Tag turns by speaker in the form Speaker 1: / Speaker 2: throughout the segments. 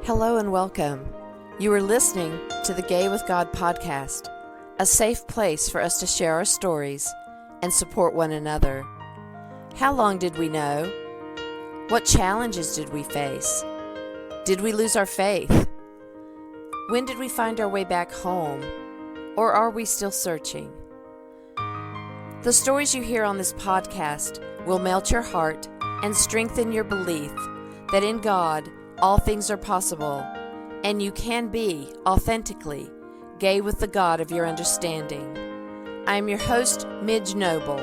Speaker 1: Hello and welcome. You are listening to the Gay with God podcast, a safe place for us to share our stories and support one another. How long did we know? What challenges did we face? Did we lose our faith? When did we find our way back home? Or are we still searching? The stories you hear on this podcast will melt your heart and strengthen your belief that in God, all things are possible, and you can be authentically gay with the God of your understanding. I am your host, Midge Noble,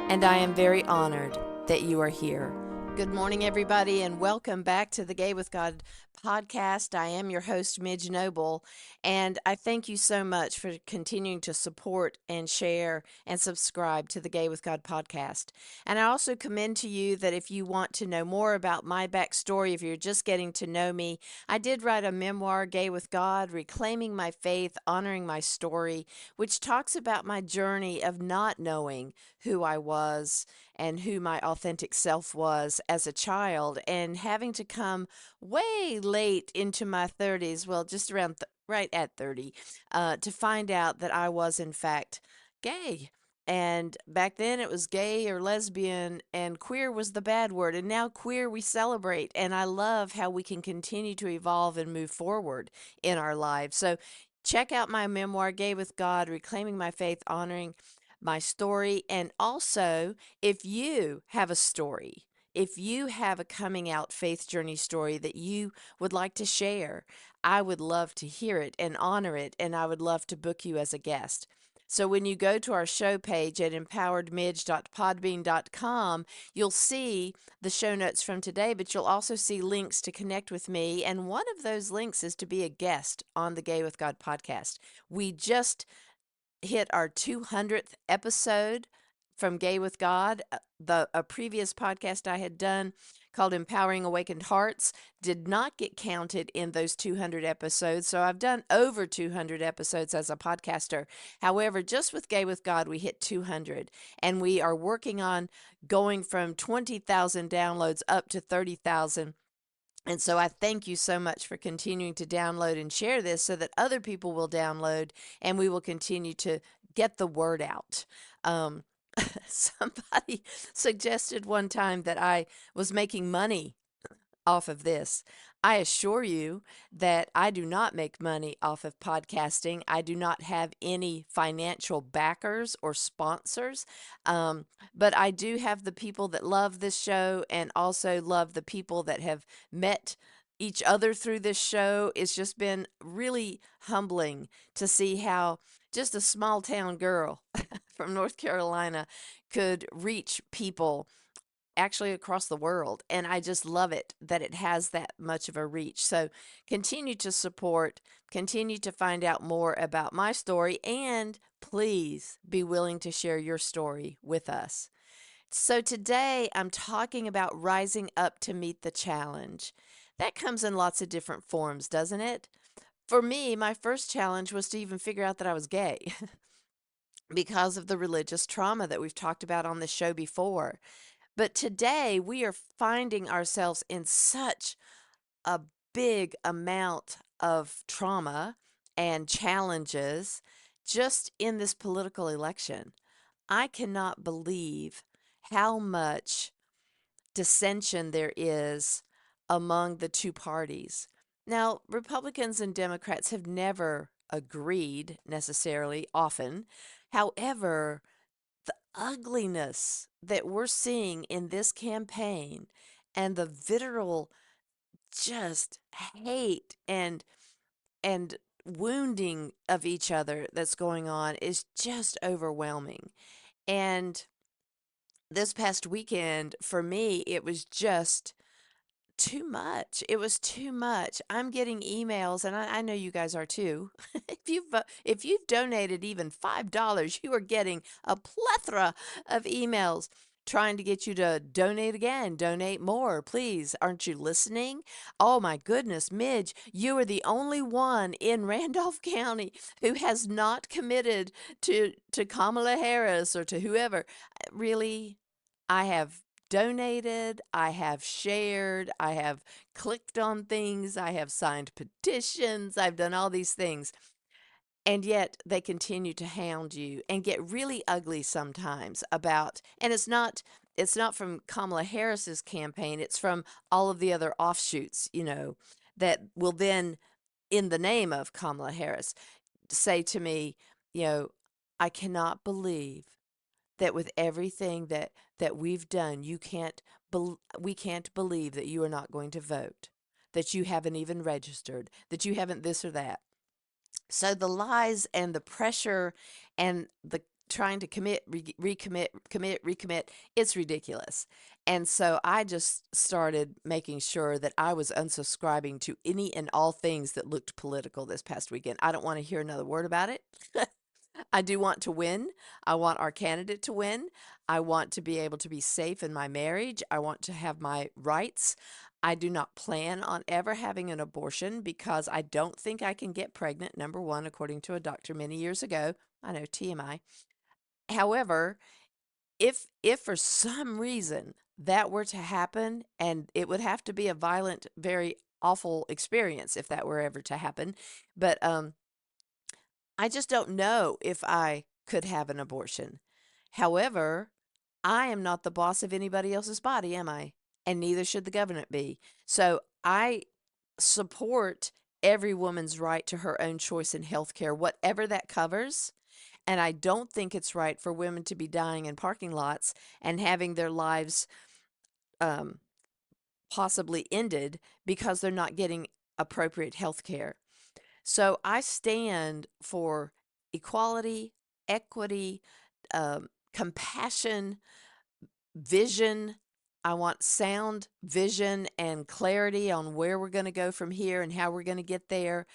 Speaker 1: and I am very honored that you are here. Good morning, everybody, and welcome back to the Gay with God podcast. I am your host, Midge Noble, and I thank you so much for continuing to support and share and subscribe to the Gay with God podcast. And I also commend to you that if you want to know more about my backstory, if you're just getting to know me, I did write a memoir, Gay with God, Reclaiming My Faith, Honoring My Story, which talks about my journey of not knowing who I was and who my authentic self was as a child, and having to come way late into my 30s, well, just around right at 30, to find out that I was in fact gay. And back then it was gay or lesbian, and queer was the bad word. And now queer we celebrate. And I love how we can continue to evolve and move forward in our lives. So check out my memoir, Gay with God, Reclaiming My Faith, Honoring My Story. And also, if you have a story, if you have a coming out faith journey story that you would like to share, I would love to hear it and honor it, and I would love to book you as a guest. So when you go to our show page at empoweredmidge.podbean.com, you'll see the show notes from today, but you'll also see links to connect with me, and one of those links is to be a guest on the Gay with God podcast. We just hit our 200th episode from Gay with God. A previous podcast I had done called Empowering Awakened Hearts did not get counted in those 200 episodes. So I've done over 200 episodes as a podcaster. However, just with Gay with God, we hit 200. And we are working on going from 20,000 downloads up to 30,000. And so I thank you so much for continuing to download and share this so that other people will download and we will continue to get the word out. Somebody suggested one time that I was making money off of this. I assure you that I do not make money off of podcasting. I do not have any financial backers or sponsors, but I do have the people that love this show and also love the people that have met each other through this show. It's just been really humbling to see how just a small town girl from North Carolina could reach people actually across the world. And I just love it that it has that much of a reach. So continue to support, continue to find out more about my story, and please be willing to share your story with us. So today I'm talking about rising up to meet the challenge. That comes in lots of different forms, doesn't it? For me, my first challenge was to even figure out that I was gay because of the religious trauma that we've talked about on this show before. But today we are finding ourselves in such a big amount of trauma and challenges just in this political election. I cannot believe how much dissension there is among the two parties. Now, Republicans and Democrats have never agreed necessarily, often. However, the ugliness that we're seeing in this campaign and the vitriol just hate and wounding of each other that's going on is just overwhelming. And this past weekend for me, it was just too much. It was too much. I'm getting emails, and I know you guys are too. If you've donated even $5, you are getting a plethora of emails trying to get you to donate again, donate more, please. Aren't you listening? Oh my goodness, Midge, you are the only one in Randolph County who has not committed to Kamala Harris or to whoever. Really, I have donated, I have shared, I have clicked on things, I have signed petitions, I've done all these things. And yet they continue to hound you and get really ugly sometimes about, and it's not from Kamala Harris's campaign, it's from all of the other offshoots, that will then, in the name of Kamala Harris, say to me, you know, I cannot believe that with everything that we've done, we can't believe that you are not going to vote, that you haven't even registered, that you haven't this or that. So the lies and the pressure and the trying to recommit, commit, recommit, it's ridiculous. And so I just started making sure that I was unsubscribing to any and all things that looked political this past weekend. I don't want to hear another word about it. I do want to win. I want our candidate to win. I want to be able to be safe in my marriage. I want to have my rights. I do not plan on ever having an abortion because I don't think I can get pregnant, number one, according to a doctor many years ago. I know, TMI. However, if for some reason that were to happen, and it would have to be a violent, very awful experience if that were ever to happen, but I just don't know if I could have an abortion. However, I am not the boss of anybody else's body, am I? And neither should the government be. So I support every woman's right to her own choice in health care, whatever that covers. And I don't think it's right for women to be dying in parking lots and having their lives um, possibly ended because they're not getting appropriate health care. So I stand for equality, equity, compassion, vision. I want sound vision and clarity on where we're going to go from here and how we're going to get there.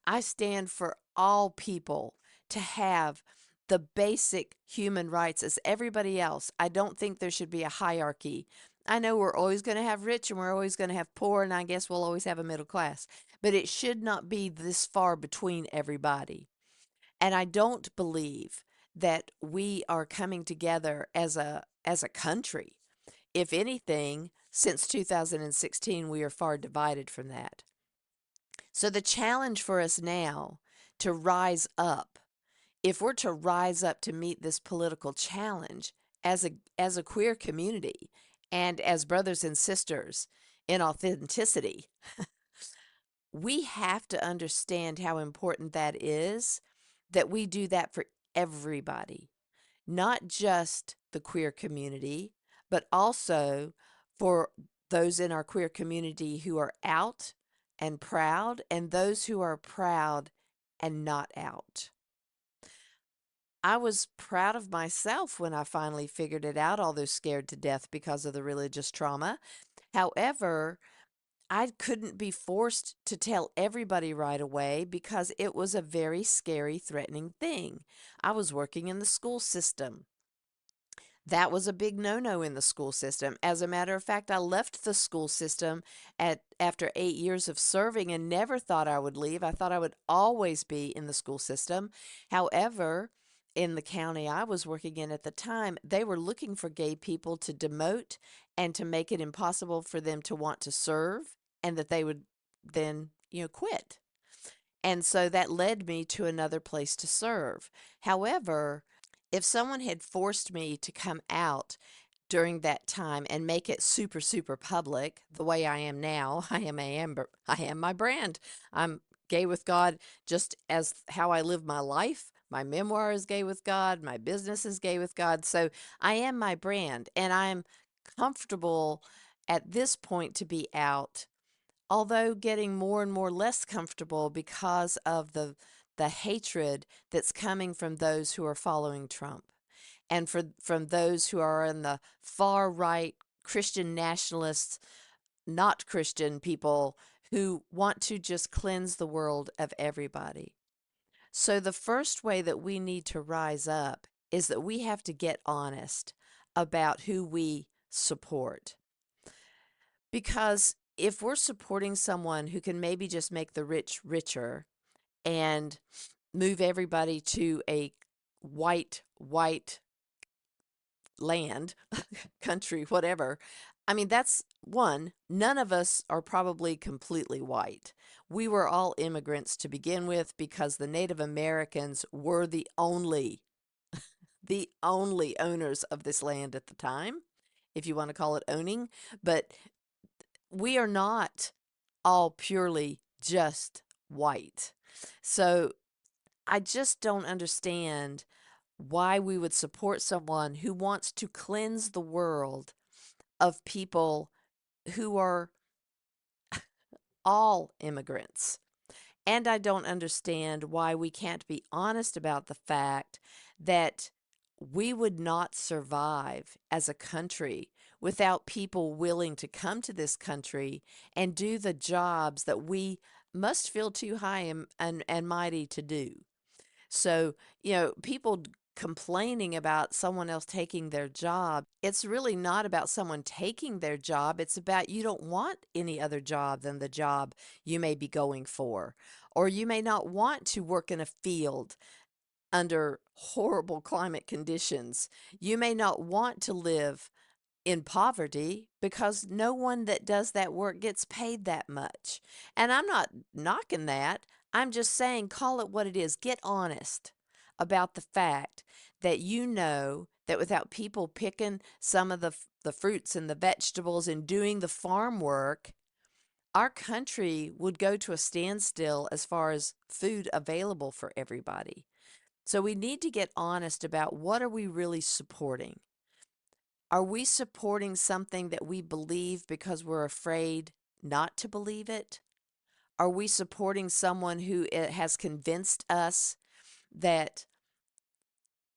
Speaker 1: I stand for all people to have the basic human rights as everybody else. I don't think there should be a hierarchy. I know we're always going to have rich and we're always going to have poor, and I guess we'll always have a middle class, but it should not be this far between everybody. And I don't believe that we are coming together as a country. If anything, since 2016, we are far divided from that. So the challenge for us now to rise up, if we're to rise up to meet this political challenge as a queer community and as brothers and sisters in authenticity, we have to understand how important that is, that we do that for everybody, not just the queer community, but also for those in our queer community who are out and proud, and those who are proud and not out. I was proud of myself when I finally figured it out, although scared to death because of the religious trauma. However, I couldn't be forced to tell everybody right away because it was a very scary, threatening thing. I was working in the school system. That was a big no-no in the school system. As a matter of fact, I left the school system after 8 years of serving and never thought I would leave. I thought I would always be in the school system. However, in the county I was working in at the time, they were looking for gay people to demote and to make it impossible for them to want to serve, and that they would then, quit. And so that led me to another place to serve. However, if someone had forced me to come out during that time and make it super, super public the way I am now, I am my brand. I'm gay with God just as how I live my life. My memoir is gay with God. My business is gay with God. So I am my brand, and I'm comfortable at this point to be out, although getting more and more less comfortable because of the hatred that's coming from those who are following Trump, and from those who are in the far right Christian nationalists, not Christian people who want to just cleanse the world of everybody. So the first way that we need to rise up is that we have to get honest about who we support. Because if we're supporting someone who can maybe just make the rich richer and move everybody to a white land, country, whatever. I mean, that's one, none of us are probably completely white. We were all immigrants to begin with because the Native Americans were the only owners of this land at the time, if you want to call it owning. But we are not all purely just white. So I just don't understand why we would support someone who wants to cleanse the world of people who are all immigrants. And I don't understand why we can't be honest about the fact that we would not survive as a country without people willing to come to this country and do the jobs that we must feel too high and mighty to do. So, people complaining about someone else taking their job, it's really not about someone taking their job. It's about you don't want any other job than the job you may be going for. Or you may not want to work in a field under horrible climate conditions. You may not want to live in poverty because no one that does that work gets paid that much. And I'm not knocking that. I'm just saying, call it what it is. Get honest about the fact that you know that without people picking some of the fruits and the vegetables and doing the farm work, our country would go to a standstill as far as food available for everybody. So we need to get honest about what are we really supporting. Are we supporting something that we believe because we're afraid not to believe it? Are we supporting someone who has convinced us that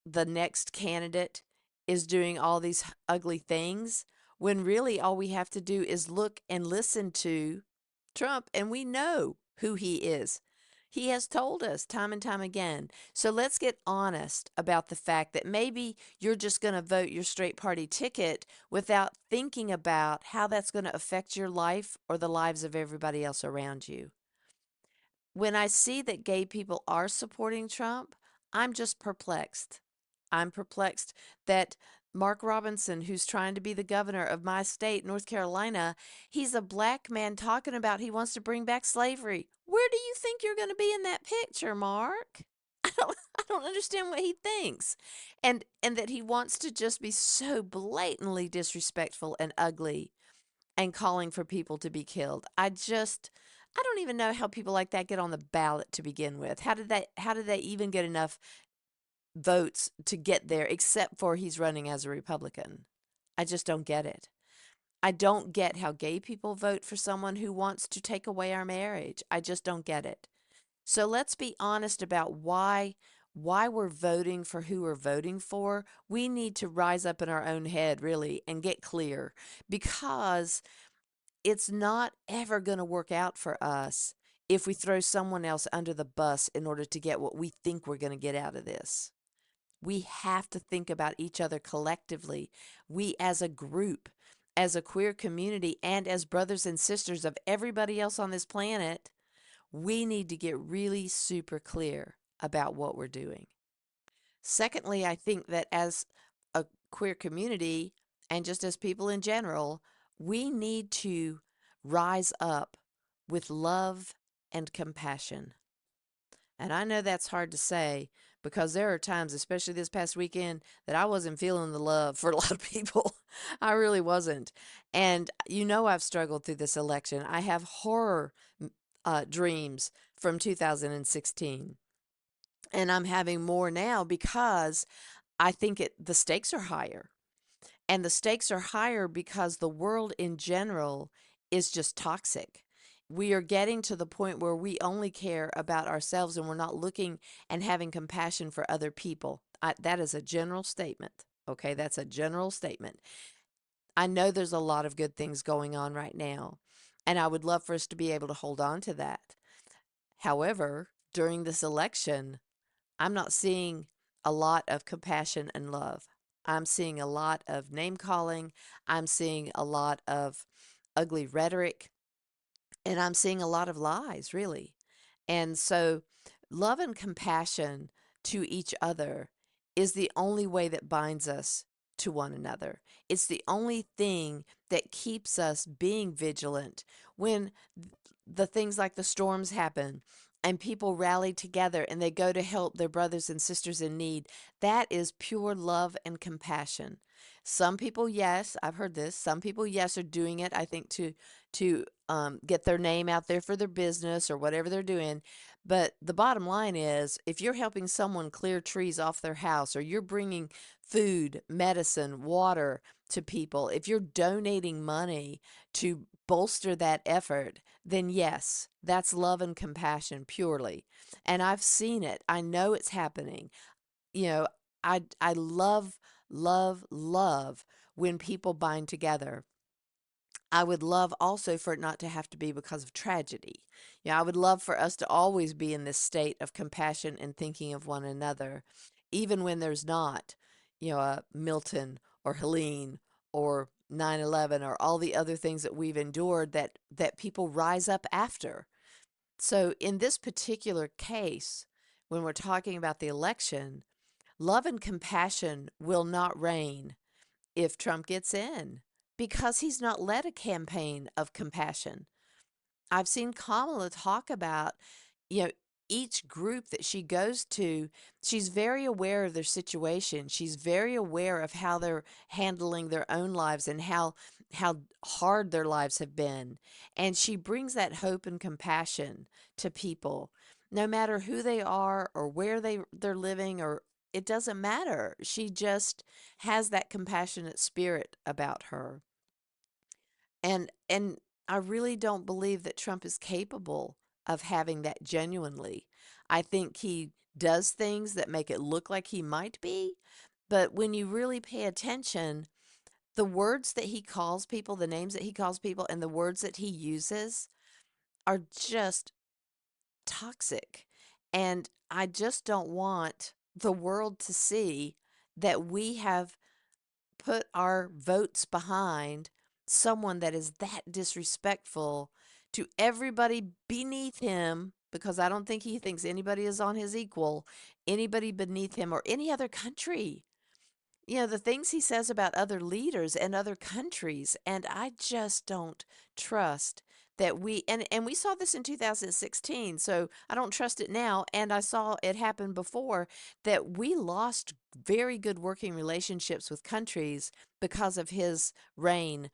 Speaker 1: the next candidate is doing all these ugly things when really all we have to do is look and listen to Trump and we know who he is? He has told us time and time again. So let's get honest about the fact that maybe you're just going to vote your straight party ticket without thinking about how that's going to affect your life or the lives of everybody else around you. When I see that gay people are supporting Trump, I'm just perplexed. I'm perplexed that Mark Robinson, who's trying to be the governor of my state, North Carolina, he's a black man talking about he wants to bring back slavery. Where do you think you're going to be in that picture, Mark? I don't understand what he thinks. And that he wants to just be so blatantly disrespectful and ugly and calling for people to be killed. I don't even know how people like that get on the ballot to begin with. How did they even get enough votes to get there except for he's running as a Republican? I just don't get it. I don't get how gay people vote for someone who wants to take away our marriage. I just don't get it. So let's be honest about why we're voting for who we're voting for. We need to rise up in our own head really and get clear because it's not ever going to work out for us if we throw someone else under the bus in order to get what we think we're going to get out of this. We have to think about each other collectively. We as a group, as a queer community, and as brothers and sisters of everybody else on this planet, we need to get really super clear about what we're doing. Secondly, I think that as a queer community and just as people in general, we need to rise up with love and compassion. And I know that's hard to say because there are times, especially this past weekend, that I wasn't feeling the love for a lot of people. I really wasn't. And I've struggled through this election. I have horror dreams from 2016. And I'm having more now because I think the stakes are higher. And the stakes are higher because the world in general is just toxic. We are getting to the point where we only care about ourselves and we're not looking and having compassion for other people. That is a general statement. Okay, that's a general statement. I know there's a lot of good things going on right now, and I would love for us to be able to hold on to that. However, during this election, I'm not seeing a lot of compassion and love. I'm seeing a lot of name calling. I'm seeing a lot of ugly rhetoric. And I'm seeing a lot of lies, really. And so, love and compassion to each other is the only way that binds us to one another. It's the only thing that keeps us being vigilant when the things like the storms happen and people rally together and they go to help their brothers and sisters in need. That is pure love and compassion. Some people, yes, I've heard this. Some people, yes, are doing it, I think, to get their name out there for their business or whatever they're doing. But the bottom line is, if you're helping someone clear trees off their house, or you're bringing food, medicine, water to people, if you're donating money to bolster that effort, then yes, that's love and compassion purely. And I've seen it. I know it's happening. You know, I love, love, love when people bind together. I would love also for it not to have to be because of tragedy. I would love for us to always be in this state of compassion and thinking of one another, even when there's not, a Milton or Helene or 9/11 or all the other things that we've endured that people rise up after. So in this particular case, when we're talking about the election, love and compassion will not reign if Trump gets in, because he's not led a campaign of compassion. I've seen Kamala talk about, you know, each group that she goes to, she's very aware of their situation. She's very aware of how they're handling their own lives and how hard their lives have been. And she brings that hope and compassion to people, no matter who they are or where they're living, or it doesn't matter. She just has that compassionate spirit about her. And I really don't believe that Trump is capable of having that genuinely. I think he does things that make it look like he might be, but when you really pay attention, the words that he calls people, the names that he calls people, and the words that he uses are just toxic. And I just don't want the world to see that we have put our votes behind someone that is that disrespectful to everybody beneath him, because I don't think he thinks anybody is on his equal, anybody beneath him or any other country. The things he says about other leaders and other countries, and I just don't trust that and we saw this in 2016, so I don't trust it now, and I saw it happen before, that we lost very good working relationships with countries because of his reign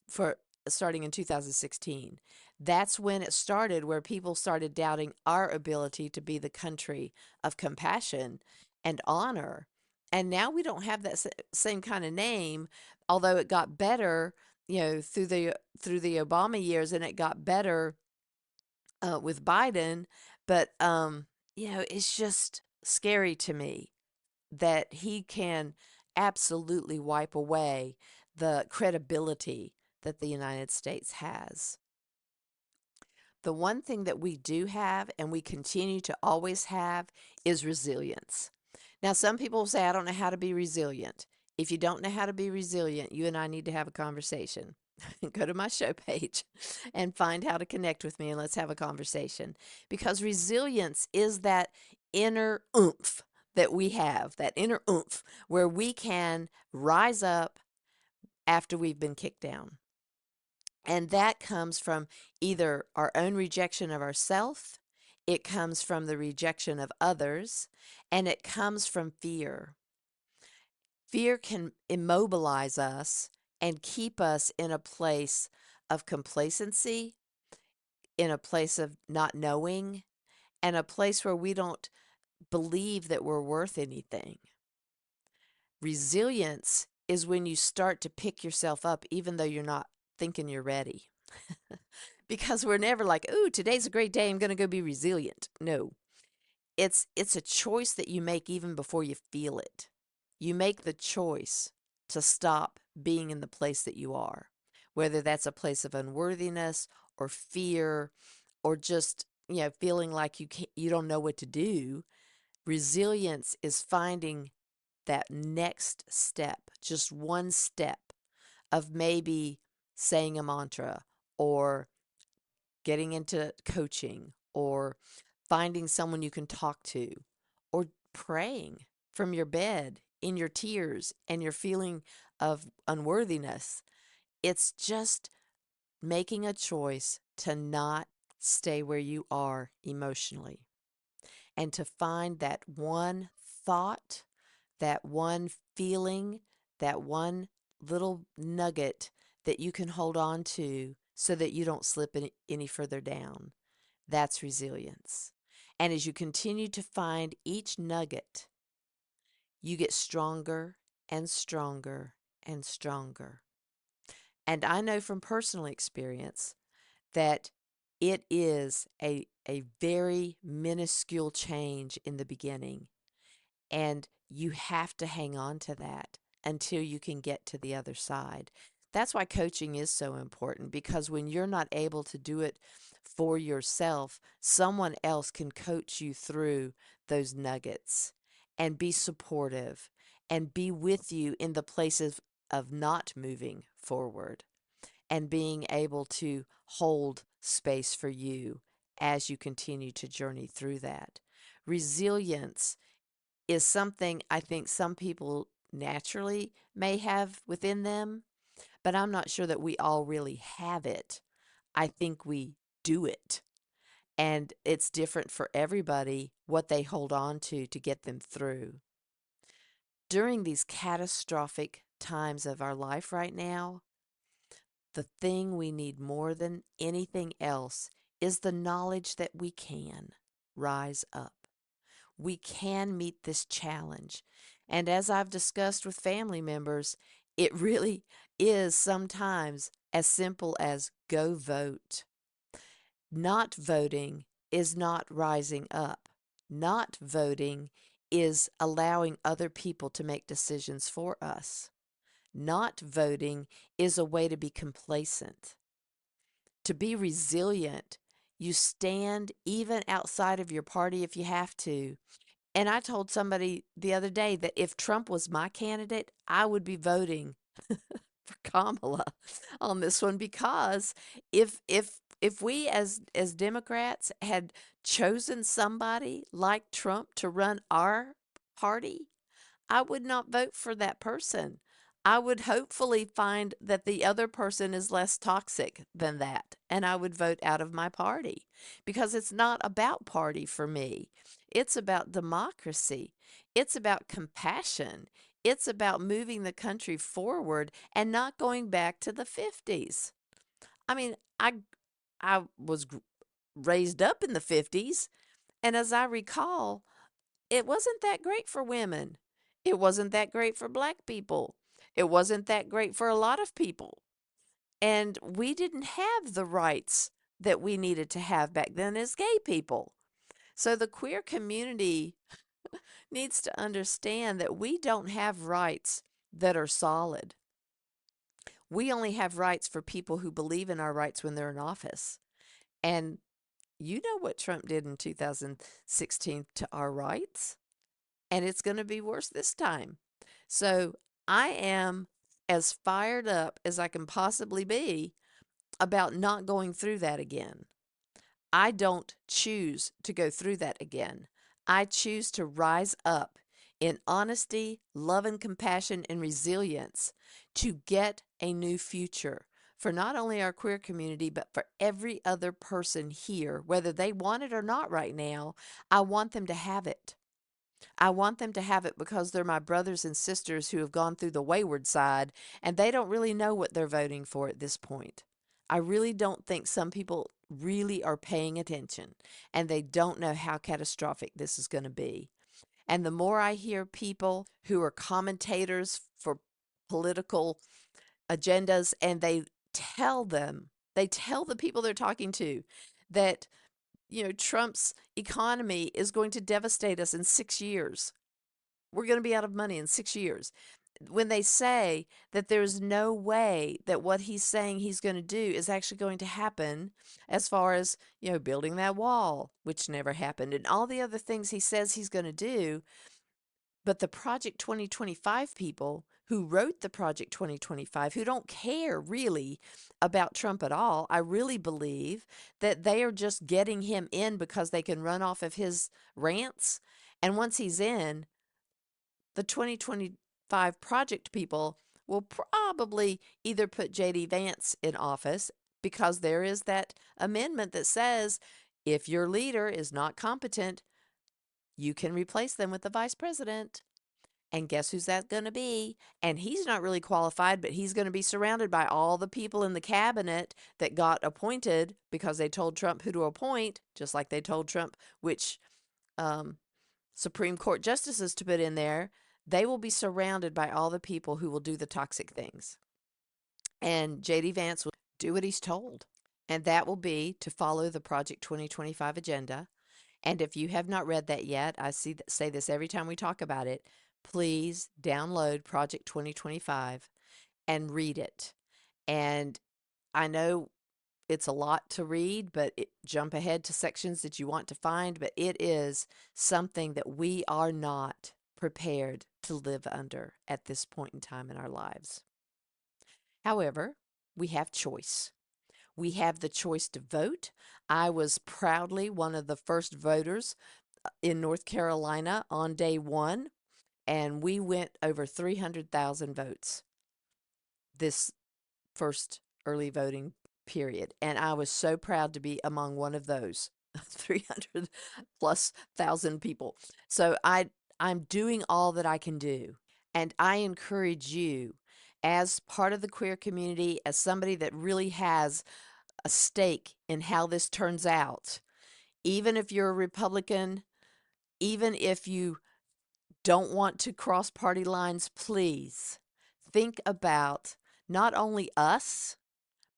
Speaker 1: for starting in 2016. That's when it started, where people started doubting our ability to be the country of compassion and honor. And now we don't have that same kind of name, although it got better, through the Obama years, and it got better with Biden. But it's just scary to me that he can absolutely wipe away the credibility that the United States has. The one thing that we do have, and we continue to always have, is resilience. Now, some people will say, I don't know how to be resilient. If you don't know how to be resilient, you and I need to have a conversation. Go to my show page and find how to connect with me, and let's have a conversation. Because resilience is that inner oomph that we have, that inner oomph where we can rise up after we've been kicked down. And that comes from either our own rejection of ourself, it comes from the rejection of others, and it comes from fear. Fear can immobilize us and keep us in a place of complacency, in a place of not knowing, and a place where we don't believe that we're worth anything. Resilience is when you start to pick yourself up even though you're not thinking you're ready. Because we're never like, ooh, today's a great day, I'm going to go be resilient. No, it's a choice that you make even before you feel it. You make the choice to stop being in the place that you are, whether that's a place of unworthiness or fear, or just, feeling like you don't know what to do. Resilience is finding that next step, just one step of maybe saying a mantra, or getting into coaching, or finding someone you can talk to, or praying from your bed. in your tears and your feeling of unworthiness. It's just making a choice to not stay where you are emotionally and to find that one thought, that one feeling, that one little nugget that you can hold on to so that you don't slip any further down. That's resilience. And as you continue to find each nugget, you get stronger and stronger and stronger. And I know from personal experience that it is a very minuscule change in the beginning. And you have to hang on to that until you can get to the other side. That's why coaching is so important, because when you're not able to do it for yourself, someone else can coach you through those nuggets and be supportive and be with you in the places of not moving forward and being able to hold space for you as you continue to journey through that. Resilience is something I think some people naturally may have within them, but I'm not sure that we all really have it. I think we do it. And it's different for everybody what they hold on to get them through. During these catastrophic times of our life right now, the thing we need more than anything else is the knowledge that we can rise up. We can meet this challenge. And as I've discussed with family members, it really is sometimes as simple as go vote. Not voting is not rising up. Not voting is allowing other people to make decisions for us. Not voting is a way to be complacent. To be resilient, you stand even outside of your party if you have to. And I told somebody the other day that if Trump was my candidate, I would be voting for Kamala on this one, because if we as Democrats had chosen somebody like Trump to run our party, I would not vote for that person. I would hopefully find that the other person is less toxic than that, and I would vote out of my party, because it's not about party for me. It's about democracy. It's about compassion. It's about moving the country forward and not going back to the 50s. I mean, I was raised up in the 50s, and as I recall, it wasn't that great for women. It wasn't that great for black people. It wasn't that great for a lot of people. And we didn't have the rights that we needed to have back then as gay people. So the queer community needs to understand that we don't have rights that are solid. We only have rights for people who believe in our rights when they're in office. And you know what Trump did in 2016 to our rights, and it's going to be worse this time. So I am as fired up as I can possibly be about not going through that again. I don't choose to go through that again. I choose to rise up in honesty, love and compassion and resilience to get a new future for not only our queer community, but for every other person here, whether they want it or not right now. I want them to have it. I want them to have it because they're my brothers and sisters who have gone through the wayward side, and they don't really know what they're voting for at this point. I really don't think some people really are paying attention, and they don't know how catastrophic this is going to be. And the more I hear people who are commentators for political agendas, and they tell the people they're talking to that, Trump's economy is going to devastate us in 6 years. We're going to be out of money in 6 years. When they say that there's no way that what he's saying he's going to do is actually going to happen, as far as, building that wall, which never happened, and all the other things he says he's going to do. But the Project 2025 people who wrote the Project 2025, who don't care really about Trump at all, I really believe that they are just getting him in because they can run off of his rants. And once he's in, the 2025 project people will probably either put J.D. Vance in office, because there is that amendment that says if your leader is not competent, you can replace them with the vice president. And guess who's that going to be? And he's not really qualified, but he's going to be surrounded by all the people in the cabinet that got appointed because they told Trump who to appoint, just like they told Trump which Supreme Court justices to put in there. They will be surrounded by all the people who will do the toxic things. And J.D. Vance will do what he's told. And that will be to follow the Project 2025 agenda. And if you have not read that yet, I say this every time we talk about it, please download Project 2025 and read it. And I know it's a lot to read, but jump ahead to sections that you want to find, but it is something that we are not prepared to live under at this point in time in our lives. However, we have choice. We have the choice to vote. I was proudly one of the first voters in North Carolina on day one, and we went over 300,000 votes this first early voting period. And I was so proud to be among one of those 300 plus thousand people. So I'm doing all that I can do. And I encourage you, as part of the queer community, as somebody that really has a stake in how this turns out, even if you're a Republican, even if you don't want to cross party lines, please think about not only us,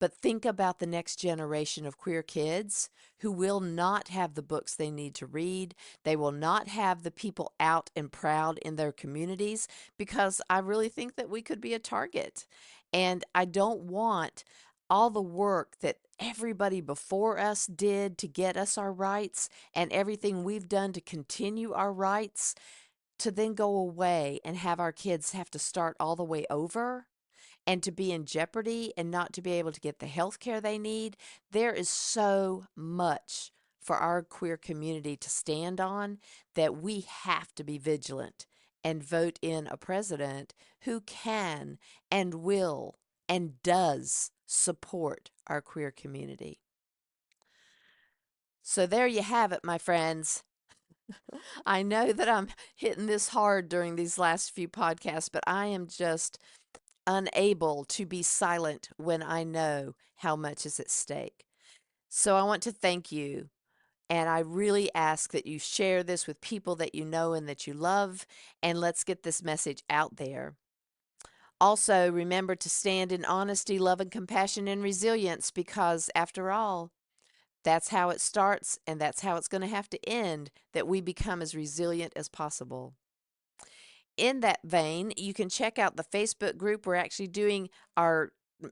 Speaker 1: but think about the next generation of queer kids who will not have the books they need to read. They will not have the people out and proud in their communities, because I really think that we could be a target. And I don't want all the work that everybody before us did to get us our rights and everything we've done to continue our rights to then go away and have our kids have to start all the way over and to be in jeopardy and not to be able to get the health care they need. There is so much for our queer community to stand on that we have to be vigilant and vote in a president who can and will and does support our queer community. So there you have it, my friends. I know that I'm hitting this hard during these last few podcasts, but I am just unable to be silent when I know how much is at stake. So I want to thank you. And I really ask that you share this with people that you know and that you love, and let's get this message out there. Also, remember to stand in honesty, love, and compassion and resilience, because after all, that's how it starts and that's how it's going to have to end, that we become as resilient as possible. In that vein, you can check out the Facebook group. We're actually doing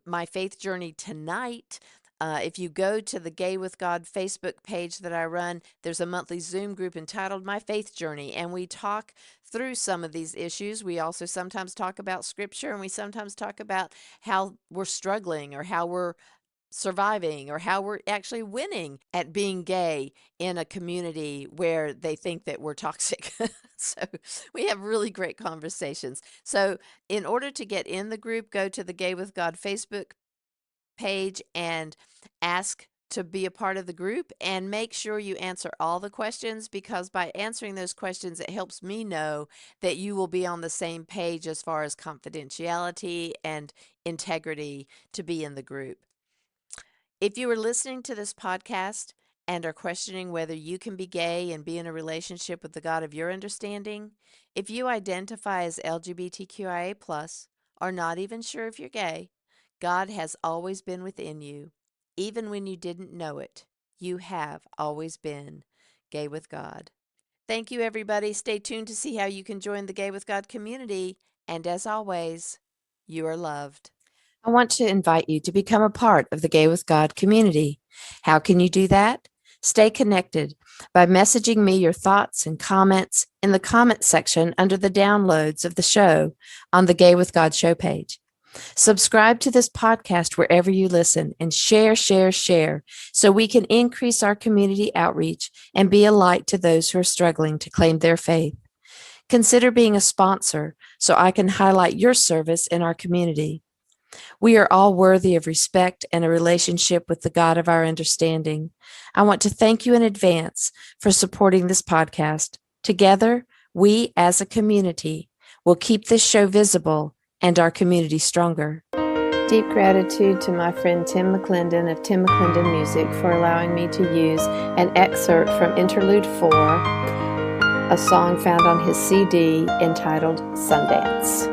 Speaker 1: My Faith Journey tonight. If you go to the Gay with God Facebook page that I run, there's a monthly Zoom group entitled My Faith Journey, and we talk through some of these issues. We also sometimes talk about scripture, and we sometimes talk about how we're struggling or how we're surviving or how we're actually winning at being gay in a community where they think that we're toxic. So we have really great conversations. So in order to get in the group, go to the Gay with God Facebook page and ask to be a part of the group, and make sure you answer all the questions, because by answering those questions, it helps me know that you will be on the same page as far as confidentiality and integrity to be in the group. If you are listening to this podcast and are questioning whether you can be gay and be in a relationship with the God of your understanding, if you identify as LGBTQIA+, or not even sure if you're gay, God has always been within you. Even when you didn't know it, you have always been gay with God. Thank you, everybody. Stay tuned to see how you can join the Gay with God community. And as always, you are loved. I want to invite you to become a part of the Gay with God community. How can you do that? Stay connected by messaging me your thoughts and comments in the comment section under the downloads of the show on the Gay with God show page. Subscribe to this podcast wherever you listen, and share so we can increase our community outreach and be a light to those who are struggling to claim their faith. Consider being a sponsor so I can highlight your service in our community. We are all worthy of respect and a relationship with the God of our understanding. I want to thank you in advance for supporting this podcast. Together, we as a community will keep this show visible and our community stronger. Deep gratitude to my friend Tim McClendon of Tim McClendon Music for allowing me to use an excerpt from Interlude 4, a song found on his CD entitled Sundance.